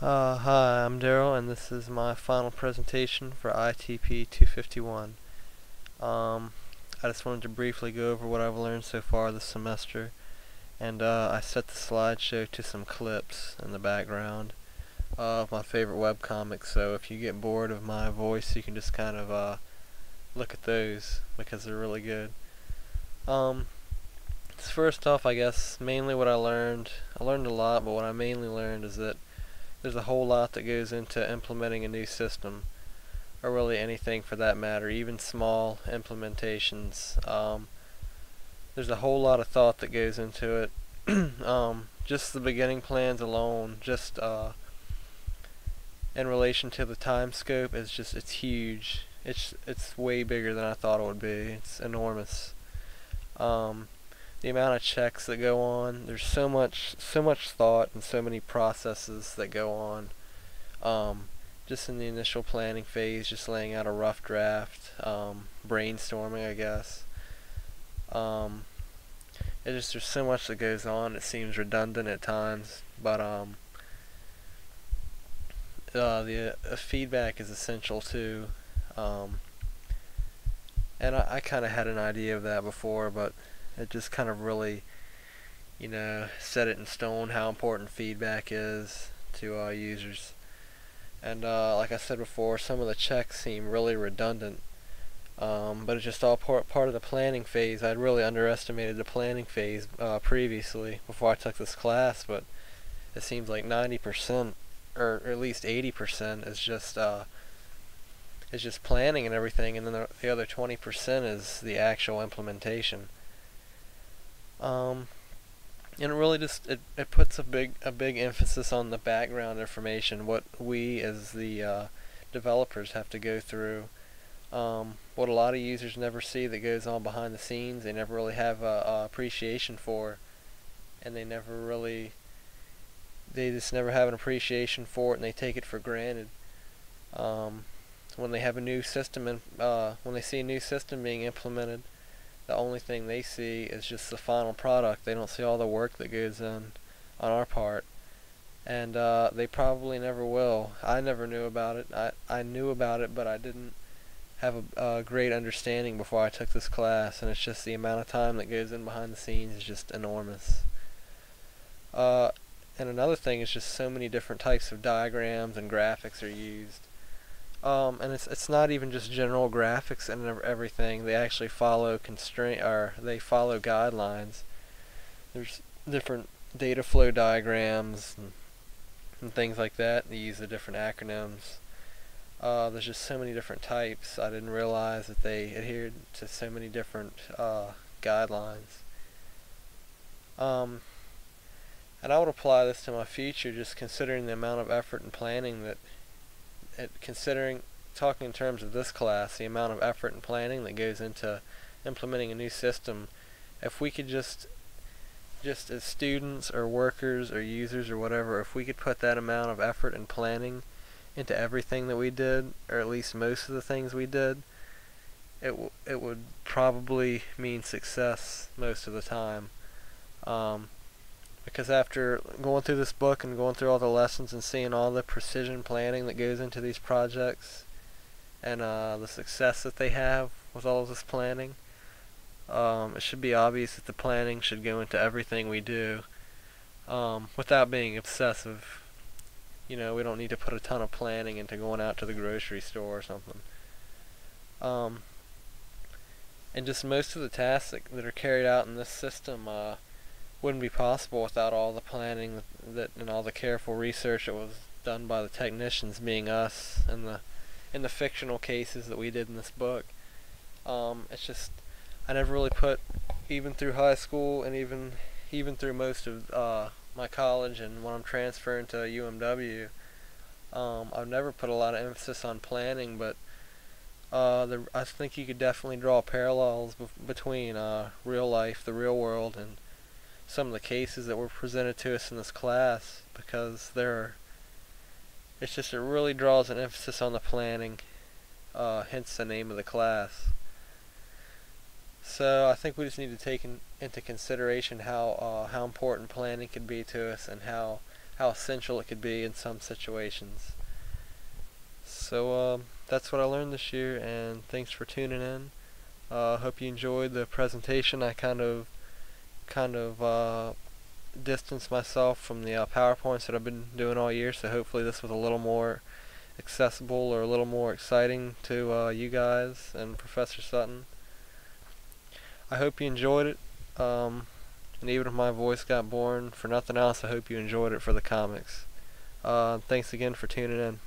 Hi, I'm Daryl, and this is my final presentation for ITP 251. I just wanted to briefly go over what I've learned so far this semester, and I set the slideshow to some clips in the background of my favorite webcomics, so if you get bored of my voice, you can just kind of look at those, because they're really good. First off, I guess, mainly what I learned a lot, but what I mainly learned is that there's a whole lot that goes into implementing a new system, or really anything for that matter, even small implementations. There's a whole lot of thought that goes into it. Just the beginning plans alone, just in relation to the time scope, it's huge. It's way bigger than I thought it would be. It's enormous. The amount of checks that go on, there's so much thought and so many processes that go on. Just in the initial planning phase, just laying out a rough draft, brainstorming, I guess. There's so much that goes on. It seems redundant at times, but the feedback is essential too. And I kind of had an idea of that before, but it just kind of really, set it in stone how important feedback is to users. And like I said before, some of the checks seem really redundant, but it's just all part of the planning phase. I'd really underestimated the planning phase previously before I took this class, but it seems like 90%, or at least 80%, is just planning and everything, and then the other 20% is the actual implementation. And it really just it puts a big emphasis on the background information, what we as the developers have to go through, what a lot of users never see that goes on behind the scenes. They never really have a appreciation for, and they just never have an appreciation for it, and they take it for granted. When they have a new system and when they see a new system being implemented, the only thing they see is just the final product. They don't see all the work that goes in on our part, and they probably never will. I never knew about it. I knew about it, but I didn't have a great understanding before I took this class, and it's just the amount of time that goes in behind the scenes is just enormous. And another thing is just so many different types of diagrams and graphics are used. And it's not even just general graphics and everything. They actually follow they follow guidelines. There's different data flow diagrams and things like that. They use the different acronyms. There's just so many different types. I didn't realize that they adhered to so many different guidelines. And I would apply this to my future, just considering the amount of effort and planning talking in terms of this class, the amount of effort and planning that goes into implementing a new system. If we could just as students or workers or users or whatever, if we could put that amount of effort and planning into everything that we did, or at least most of the things we did, it would probably mean success most of the time. Because after going through this book and going through all the lessons and seeing all the precision planning that goes into these projects, and the success that they have with all of this planning, it should be obvious that the planning should go into everything we do, without being obsessive. We don't need to put a ton of planning into going out to the grocery store or something. And just most of the tasks that are carried out in this system wouldn't be possible without all the planning and all the careful research that was done by the technicians, being us, and in the fictional cases that we did in this book. It's just, I never really put, even through high school and even through most of my college and when I'm transferring to UMW, I've never put a lot of emphasis on planning, but I think you could definitely draw parallels between real life, the real world, and some of the cases that were presented to us in this class, because it really draws an emphasis on the planning, hence the name of the class. So I think we just need to take into consideration how important planning could be to us, and how how essential it could be in some situations. So that's what I learned this year, and thanks for tuning in. Hope you enjoyed the presentation. I kind of distanced myself from the PowerPoints that I've been doing all year, so hopefully this was a little more accessible or a little more exciting to you guys and Professor Sutton. I hope you enjoyed it, and even if my voice got boring, for nothing else, I hope you enjoyed it for the comics. Thanks again for tuning in.